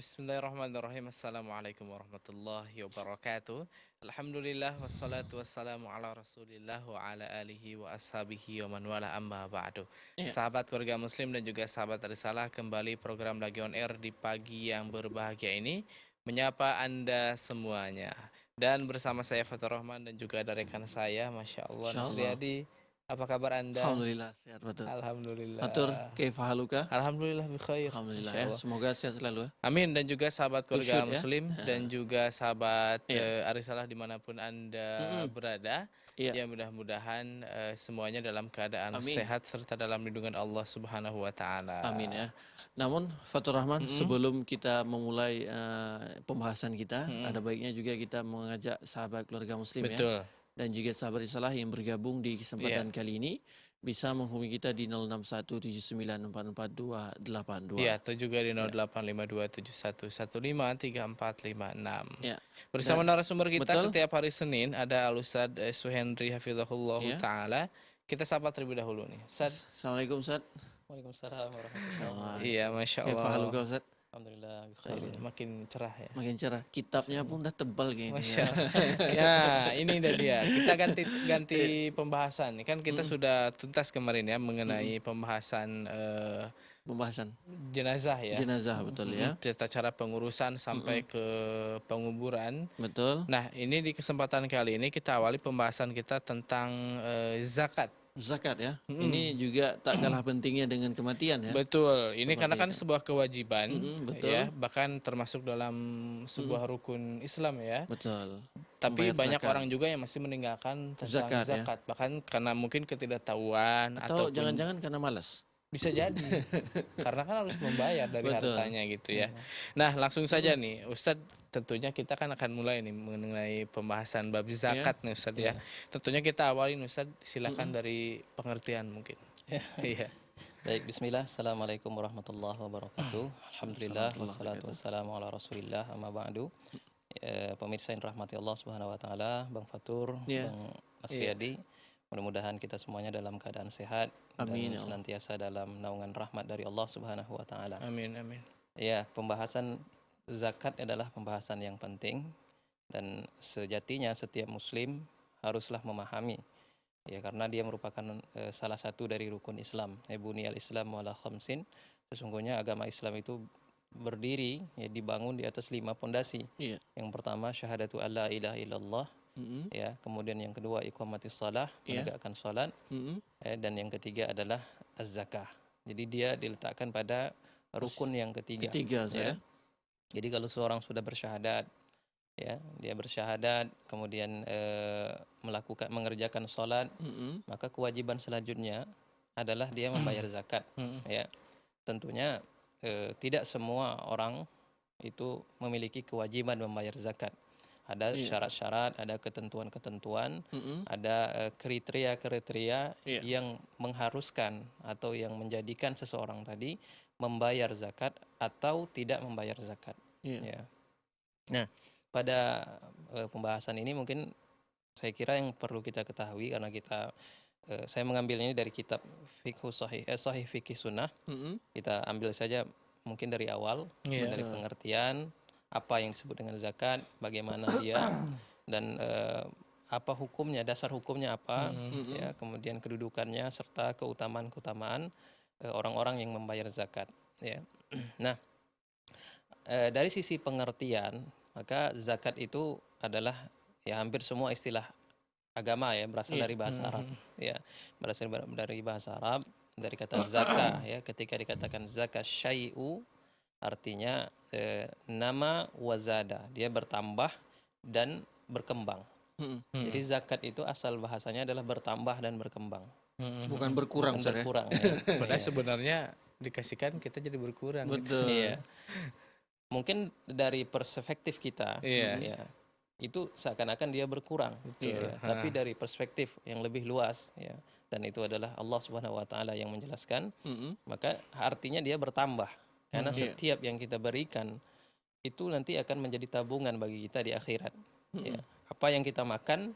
Bismillahirrahmanirrahim. Assalamualaikum warahmatullahi wabarakatuh. Alhamdulillah wassalatu wassalamu ala Rasulillah wa ala alihi wa ashabihi wa man wala amma ba'du. Iya, Sahabat keluarga muslim dan juga sahabat risalah, kembali program lagi on air di pagi yang berbahagia ini menyapa Anda semuanya. Dan bersama saya Fatur Rahman dan juga ada rekan saya, Masya Allah, insyaallah. Nasriyadi. Apa kabar Anda? Alhamdulillah sehat betul. Fatur, Alhamdulillah. kaifa haluka? Alhamdulillah bi khair. Alhamdulillah Masya ya, Allah. semoga sehat selalu ya. Amin, dan juga sahabat keluarga Khusyuk ya. muslim dan juga sahabat Iya, Arisalah dimanapun Anda mhm, berada. iya, Ya mudah-mudahan semuanya dalam keadaan amin, sehat serta dalam lindungan Allah Subhanahu wa taala. amin ya. Namun Fatur Rahman, Mm-mm, sebelum kita memulai pembahasan kita, mm-mm. ada baiknya juga kita mengajak sahabat keluarga muslim ya, Betul. dan juga sahabat risalah yang bergabung di Iya. kesempatan kali ini bisa menghubungi kita di 0617944282. Iya, atau juga di Ya, 085271153456. ya. Bersama Dan narasumber kita betul setiap hari Senin ada Al-Ustadz Suhendri Hafizahullah ya. taala. Kita sapa terlebih dahulu nih. Ustadz. Assalamualaikum Ustaz. Waalaikumsalam warahmatullahi Insyaallah. wabarakatuh. Iya, Masya Kaifa Allah. haluka Ustaz? Alhamdulillah bi Iya, khairin. makin cerah ya. Makin cerah. Kitabnya pun udah tebal kayaknya Masya ya. Allah. Ya, ini dah dia. Kita ganti ganti Iya. pembahasan. Ini kan kita Mm-mm, sudah tuntas kemarin ya mm-mm. mengenai pembahasan Pembahasan jenazah ya. jenazah betul Mm-mm. ya. Tata cara pengurusan Mm-mm, sampai ke penguburan. betul. Nah, ini di kesempatan kali ini kita awali pembahasan kita tentang zakat. Zakat ya. Mm-mm. Ini juga tak kalah pentingnya dengan kematian ya. Betul, ini karena kan Kematian. sebuah kewajiban Betul. ya, bahkan termasuk dalam sebuah rukun Islam ya. Betul. Tapi Membayar banyak zakat. orang juga yang masih meninggalkan tentang Zakat ya. zakat, bahkan karena mungkin ketidaktahuan Atau ataupun jangan-jangan karena malas. bisa jadi karena kan harus membayar dari Betul. hartanya gitu ya. Iya. Nah, langsung saja nih, Ustadz, tentunya kita kan akan mulai nih mengenai pembahasan bab Ya. zakat nih Ustadz ya. Iya. Tentunya kita awali Ustadz, silakan Mm-mm. dari pengertian mungkin. Ya. Iya. Baik, bismillah. Assalamualaikum warahmatullahi wabarakatuh. Alhamdulillah Assalamualaikum wassalatu wabarakatuh. wassalamu ala Rasulillah amma ba'du. Pemirsa yang rahmati Allah Subhanahu wa taala, Bang Fatur, Ya. Bang Iya. Asriyadi, mudah-mudahan kita semuanya dalam keadaan sehat Amin dan ya Allah. senantiasa dalam naungan rahmat dari Allah Subhanahu wa taala. Amin amin. Ya, pembahasan zakat adalah pembahasan yang penting dan sejatinya setiap muslim haruslah memahami ya karena dia merupakan salah satu dari rukun Islam. Buniyal Islam wala khamsin. Sesungguhnya agama Islam itu berdiri ya dibangun di atas 5 pondasi. Iya. Yang pertama syahadatu alla ilaha illallah Mm-mm. ya, kemudian yang kedua iqamatis shalah, Iya. menegakkan salat, Mm-mm. dan yang ketiga adalah az-zakah. Jadi dia diletakkan pada rukun yang ketiga Ketiga ya. saya. Jadi kalau seorang sudah bersyahadat, ya, dia bersyahadat, kemudian mengerjakan sholat, Mm-mm. maka kewajiban selanjutnya adalah dia membayar zakat. Mm-mm. Ya, tentunya tidak semua orang itu memiliki kewajiban membayar zakat. Ada Iya. syarat-syarat, ada ketentuan-ketentuan, Mm-mm. ada kriteria-kriteria Iya. yang mengharuskan atau yang menjadikan seseorang tadi membayar zakat atau tidak membayar zakat. Iya. Ya. Nah, pada pembahasan ini mungkin saya kira yang perlu kita ketahui karena saya mengambil ini dari kitab Sahih Fikih Sunnah. Mm-mm. Kita ambil saja mungkin dari awal, Iya. dari Betul. pengertian apa yang disebut dengan zakat, bagaimana dia dan apa hukumnya, dasar hukumnya apa, Mm-mm. ya, kemudian kedudukannya serta keutamaan-keutamaan orang-orang yang membayar zakat. Ya. Nah, dari sisi pengertian, maka zakat itu adalah ya hampir semua istilah agama ya berasal Iya. dari bahasa Arab. Mhm. Ya, berasal dari bahasa Arab dari kata zakah ya. Ketika dikatakan zakat syai'u artinya nama wazada, dia bertambah dan berkembang. Mm-mm. Jadi zakat itu asal bahasanya adalah bertambah dan berkembang, Mhm. Bukan berkurang bukan Ustaz ya. berkurang. Ya. Padahal Iya. sebenarnya dikasihkan kita jadi berkurang. Gitu. Betul. Iya. Mungkin dari perspektif kita, Iya. ya, itu seakan-akan dia berkurang. Betul. Ya. Tapi dari perspektif yang lebih luas, ya, dan itu adalah Allah Subhanahu Wa Taala yang menjelaskan, Mm-mm. maka artinya dia bertambah. Karena Iya. setiap yang kita berikan itu nanti akan menjadi tabungan bagi kita di akhirat. Mm-mm. Ya. Apa yang kita makan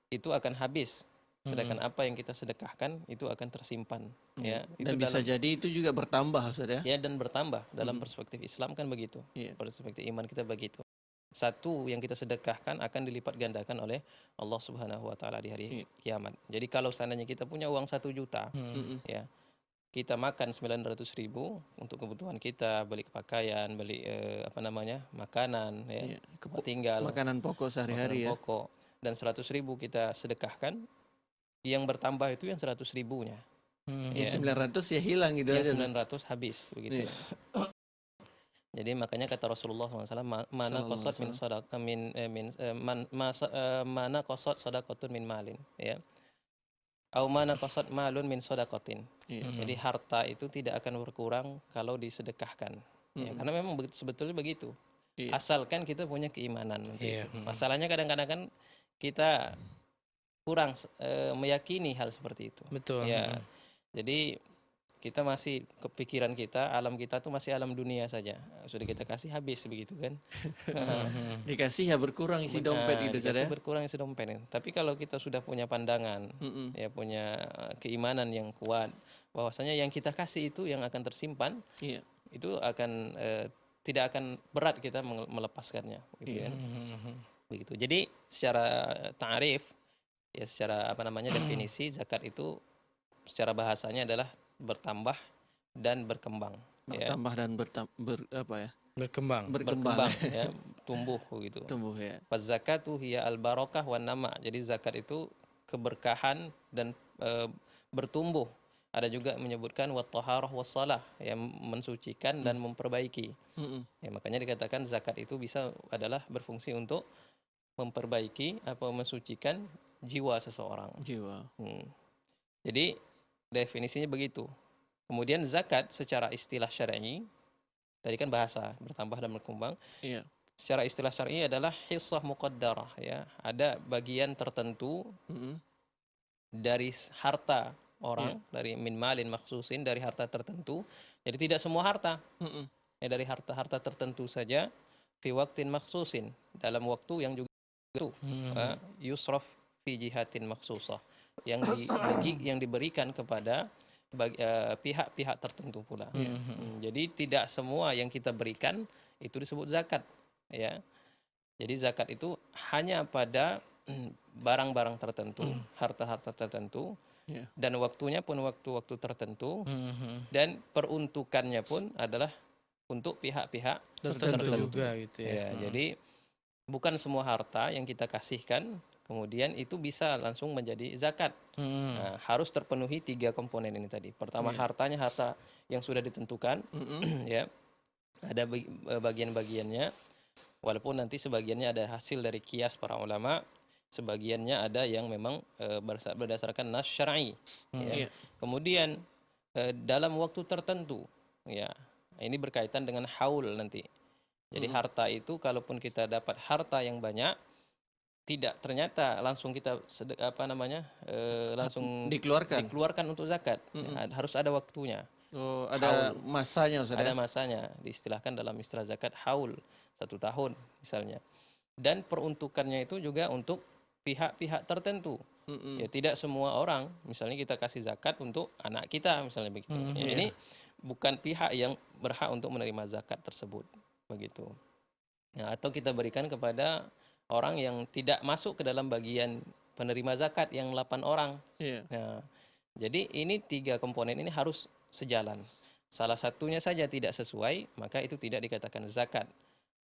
itu akan habis. Sedangkan apa yang kita sedekahkan itu akan tersimpan, ya. Itu Dan bisa dalam jadi itu juga bertambah Ustaz ya. ya dan bertambah dalam perspektif Islam kan begitu. Iya. Perspektif iman kita begitu. Satu yang kita sedekahkan akan dilipat gandakan oleh Allah Subhanahu wa taala di hari Iya. kiamat. Jadi kalau seandainya kita punya uang 1 juta, ya, kita makan 900.000 untuk kebutuhan kita, beli pakaian, beli makanan, ya, Iya. tempat tinggal, Makanan pokok sehari-hari makanan ya. pokok, dan 100.000 kita sedekahkan, yang bertambah itu yang 100.000-nya. Yang Ya. 900 ya hilang gitu Yang aja. 900 habis begitu. Iya. Jadi makanya kata Rasulullah SAW, mana Sallallahu qasad alaihi min sadaqah mana qasad sadaqatun min malin, ya. Au mana qasad malun min sadaqatin. Iya. Jadi harta itu tidak akan berkurang kalau disedekahkan. Ya, karena memang sebetulnya begitu. Iya. Asalkan kita punya keimanan untuk Iya. itu. Masalahnya kadang-kadang kan kita kurang meyakini hal seperti itu. Betul. Ya. Jadi kita masih kepikiran kita, alam kita tuh masih alam dunia saja. Sudah kita kasih habis begitu kan. Dikasih ya berkurang isi dompet gitu Ustaz Dikasih ya. berkurang isi dompet. Tapi kalau kita sudah punya pandangan, ya punya keimanan yang kuat, bahwasanya yang kita kasih itu yang akan tersimpan, Iya. itu akan tidak akan berat kita melepaskannya, gitu kan. Begitu. Jadi secara ta'arif, ya secara definisi, zakat itu secara bahasanya adalah bertambah dan berkembang, ya. Bertambah dan Berkembang. berkembang. Ya, tumbuh gitu. Tumbuh ya. Faz-zakatu hiya al-barakah wan nama. Jadi zakat itu keberkahan dan bertumbuh. Ada juga menyebutkan wat-taharah was-shalah, yang mensucikan dan memperbaiki. Ya, makanya dikatakan zakat itu adalah berfungsi untuk memperbaiki atau mensucikan jiwa seseorang. Jiwa. Jadi definisinya begitu. Kemudian zakat secara istilah syar'i, tadi kan bahasa bertambah dan berkembang. Iya. Secara istilah syar'i adalah hissah muqaddarah, ya. Ada bagian tertentu dari harta orang, dari min malin makhsusin, dari harta tertentu. Jadi tidak semua harta. Ya, dari harta-harta tertentu saja, fi waqtin makhsusin, dalam waktu yang juga yusraf fi jihatin makhsusah, yang diberikan kepada pihak-pihak tertentu pula. Jadi tidak semua yang kita berikan itu disebut zakat, ya. Jadi zakat itu hanya pada barang-barang tertentu, harta-harta tertentu, dan waktunya pun waktu-waktu tertentu, dan peruntukannya pun adalah untuk pihak-pihak Tertentu juga gitu ya. Ya, jadi bukan semua harta yang kita kasihkan kemudian itu bisa langsung menjadi zakat. Nah, harus terpenuhi 3 komponen ini tadi. Pertama, hartanya harta yang sudah ditentukan, ya. Ada bagian-bagiannya, walaupun nanti sebagiannya ada hasil dari kias para ulama, sebagiannya ada yang memang berdasarkan nas syar'i, ya. Kemudian dalam waktu tertentu, ya. Ini berkaitan dengan haul nanti. Jadi harta itu kalaupun kita dapat harta yang banyak, tidak ternyata langsung kita langsung dikeluarkan untuk zakat. Ya, harus ada waktunya. Oh, ada Haul. masanya Ustaz. Ada masanya, diistilahkan dalam istilah zakat haul, 1 tahun misalnya. Dan peruntukannya itu juga untuk pihak-pihak tertentu. Ya, tidak semua orang, misalnya kita kasih zakat untuk anak kita misalnya begitu. Ya, ini bukan pihak yang berhak untuk menerima zakat tersebut, begitu. Ya, atau kita berikan kepada orang yang tidak masuk ke dalam bagian penerima zakat yang 8 orang. Nah, jadi ini 3 komponen ini harus sejalan. Salah satunya saja tidak sesuai, maka itu tidak dikatakan zakat.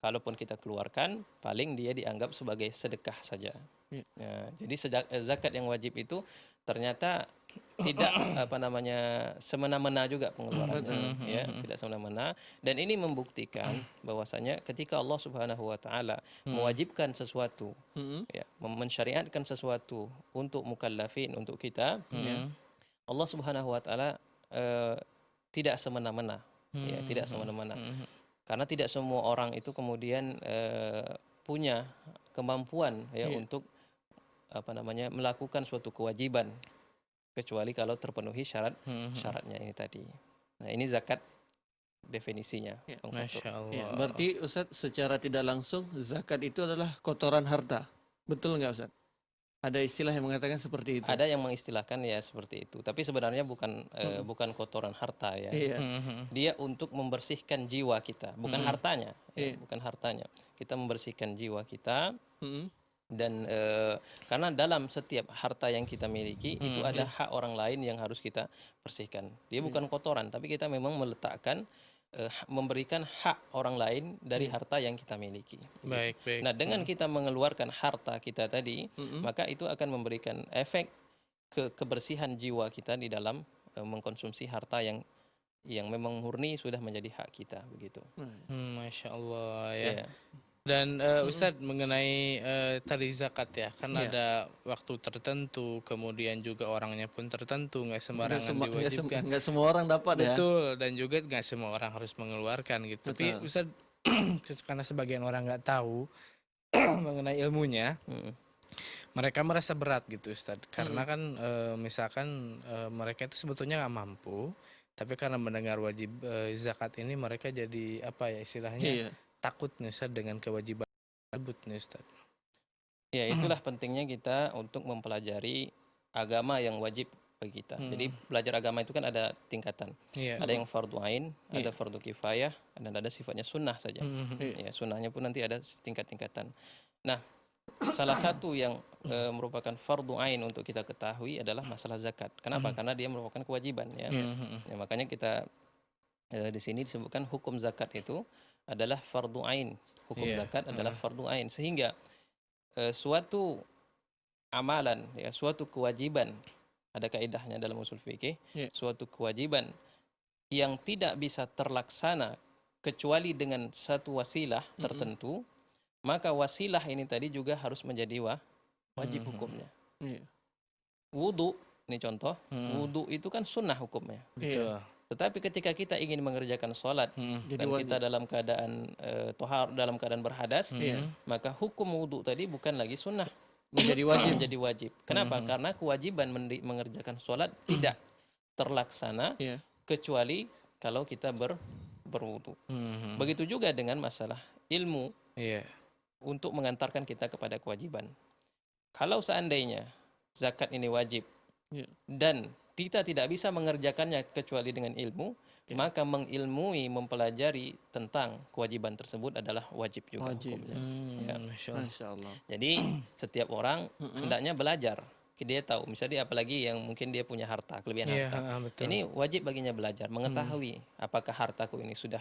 Kalaupun kita keluarkan, paling dia dianggap sebagai sedekah saja. Nah, jadi zakat yang wajib itu ternyata tidak semena-mena juga pengeluarannya, ya, tidak semena-mena. Dan ini membuktikan bahwasanya ketika Allah Subhanahu wa taala mewajibkan sesuatu, ya, mensyariatkan sesuatu untuk mukallafin, untuk kita, Allah Subhanahu wa taala tidak semena-mena, ya, tidak semena-mena. Karena tidak semua orang itu kemudian punya kemampuan, ya, untuk melakukan suatu kewajiban, kecuali kalau terpenuhi syaratnya ini tadi. Nah, ini zakat definisinya. Masya Allah. Ya, berarti Ustaz secara tidak langsung zakat itu adalah kotoran harta. Betul nggak Ustaz? Ada istilah yang mengatakan seperti itu. Ada yang mengistilahkan ya seperti itu, tapi sebenarnya bukan kotoran harta ya. Iya. Dia untuk membersihkan jiwa kita, bukan hartanya, Iya. bukan hartanya. Kita membersihkan jiwa kita Mm-mm. dan karena dalam setiap harta yang kita miliki itu ada hak orang lain yang harus kita bersihkan. Dia bukan kotoran, tapi kita memang meletakkan memberikan hak orang lain dari harta yang kita miliki. Baik, baik. Nah, dengan kita mengeluarkan harta kita tadi, maka itu akan memberikan efek kebersihan jiwa kita di dalam mengkonsumsi harta yang memang murni sudah menjadi hak kita begitu. Masya Allah ya. Ya. Dan Ustadz mengenai tadi zakat ya, kan Iya. ada waktu tertentu, kemudian juga orangnya pun tertentu, nggak sembarangan diwajibkan. Nggak semua orang dapat ya. Betul, dan juga nggak semua orang harus mengeluarkan gitu. Tapi Betul. Ustadz, karena sebagian orang nggak tahu mengenai ilmunya, mereka merasa berat gitu Ustadz. Karena kan misalkan mereka itu sebetulnya nggak mampu, tapi karena mendengar wajib zakat ini mereka jadi apa ya istilahnya Iya. takut nih Ustadz dengan kewajiban tersebut nih Ustadz. Ya, itulah pentingnya kita untuk mempelajari agama yang wajib bagi kita. Jadi belajar agama itu kan ada tingkatan. Iya. Ada yang fardu ain, ada fardu kifayah, dan ada sifatnya sunnah saja. Ya, sunnahnya pun nanti ada tingkat-tingkatan. Nah, salah satu yang merupakan fardu ain untuk kita ketahui adalah masalah zakat. Kenapa? Karena dia merupakan kewajiban ya. Ya, makanya kita di sini disebutkan hukum zakat itu adalah fardu ain. Hukum zakat adalah fardu ain, sehingga suatu amalan ya, suatu kewajiban, ada kaidahnya dalam usul fikih, suatu kewajiban yang tidak bisa terlaksana kecuali dengan satu wasilah tertentu, maka wasilah ini tadi juga harus menjadi wajib hukumnya. Wudu, ini contoh, wudu itu kan sunnah hukumnya. Betul. Tetapi ketika kita ingin mengerjakan sholat Jadi dan wajib. kita dalam keadaan dalam keadaan berhadas, maka hukum wudu tadi bukan lagi sunnah, Menjadi wajib. menjadi wajib. Kenapa? Karena kewajiban mengerjakan sholat tidak terlaksana Iya. kecuali kalau kita berwudu. Begitu juga dengan masalah ilmu Iya. untuk mengantarkan kita kepada kewajiban. Kalau seandainya zakat ini wajib dan kita tidak bisa mengerjakannya kecuali dengan ilmu, maka mengilmui, mempelajari tentang kewajiban tersebut adalah wajib juga Wajib. hukumnya. Masya Allah. Masya Allah. Jadi setiap orang hendaknya belajar. Dia tahu, misalnya dia apalagi yang mungkin dia punya harta, kelebihan Iya, harta. betul. Ini wajib baginya belajar, mengetahui apakah hartaku ini sudah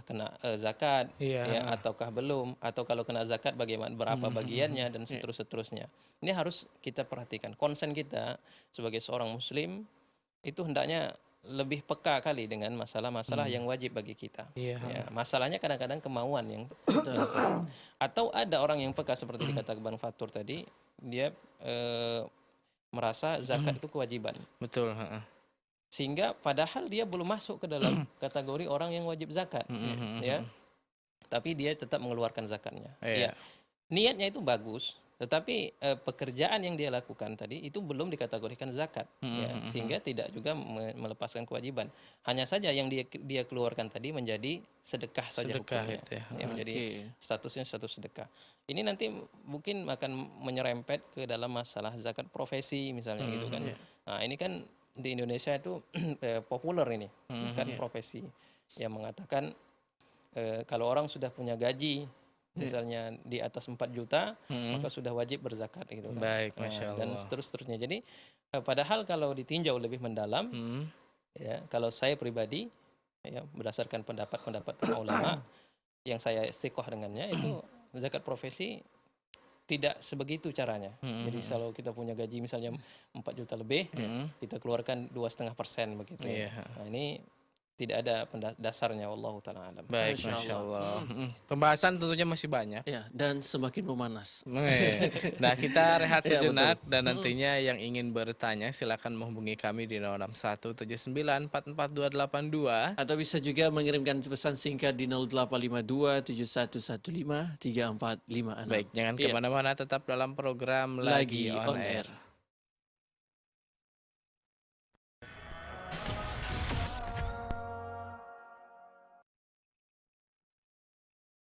kena zakat ya, ataukah belum, atau kalau kena zakat bagaimana, berapa bagiannya, dan seterusnya. Ini harus kita perhatikan. Konsen kita sebagai seorang muslim itu hendaknya lebih peka kali dengan masalah-masalah yang wajib bagi kita. Iya. Ya, masalahnya kadang-kadang kemauan yang atau ada orang yang peka seperti dikatakan Bang Fatur tadi, dia merasa zakat itu kewajiban. Betul. Sehingga padahal dia belum masuk ke dalam kategori orang yang wajib zakat, ya. Tapi dia tetap mengeluarkan zakatnya. Iya. Ya. Niatnya itu bagus, tetapi pekerjaan yang dia lakukan tadi itu belum dikategorikan zakat, ya. Sehingga tidak juga melepaskan kewajiban. Hanya saja yang dia keluarkan tadi menjadi sedekah saja Sedekah hukumnya. itu ya. Ya, menjadi statusnya status sedekah. Ini nanti mungkin akan menyerempet ke dalam masalah zakat profesi misalnya gitu kan. Nah, ini kan di Indonesia itu populer ini zakat profesi yang mengatakan kalau orang sudah punya gaji misalnya di atas 4 juta maka sudah wajib berzakat gitu kan. Baik, Masya Allah. Dan seterusnya. Jadi padahal kalau ditinjau lebih mendalam ya, kalau saya pribadi ya, berdasarkan pendapat para ulama yang saya istiqoh dengannya, itu zakat profesi tidak sebegitu caranya. Jadi kalau kita punya gaji misalnya 4 juta lebih, kita keluarkan 2,5% begitu. Iya. Nah, ini tidak ada dasarnya, wallahu taala alam. Baik, Masya Masya Allah. Allah. Pembahasan tentunya masih banyak. Ya, dan semakin memanas. Nah, kita rehat Ya, sejenak dan nantinya yang ingin bertanya silakan menghubungi kami di 06179442282. Atau bisa juga mengirimkan pesan singkat di 0852 7115 3456. Baik, jangan Iya. kemana-mana, tetap dalam program Lagi On Air.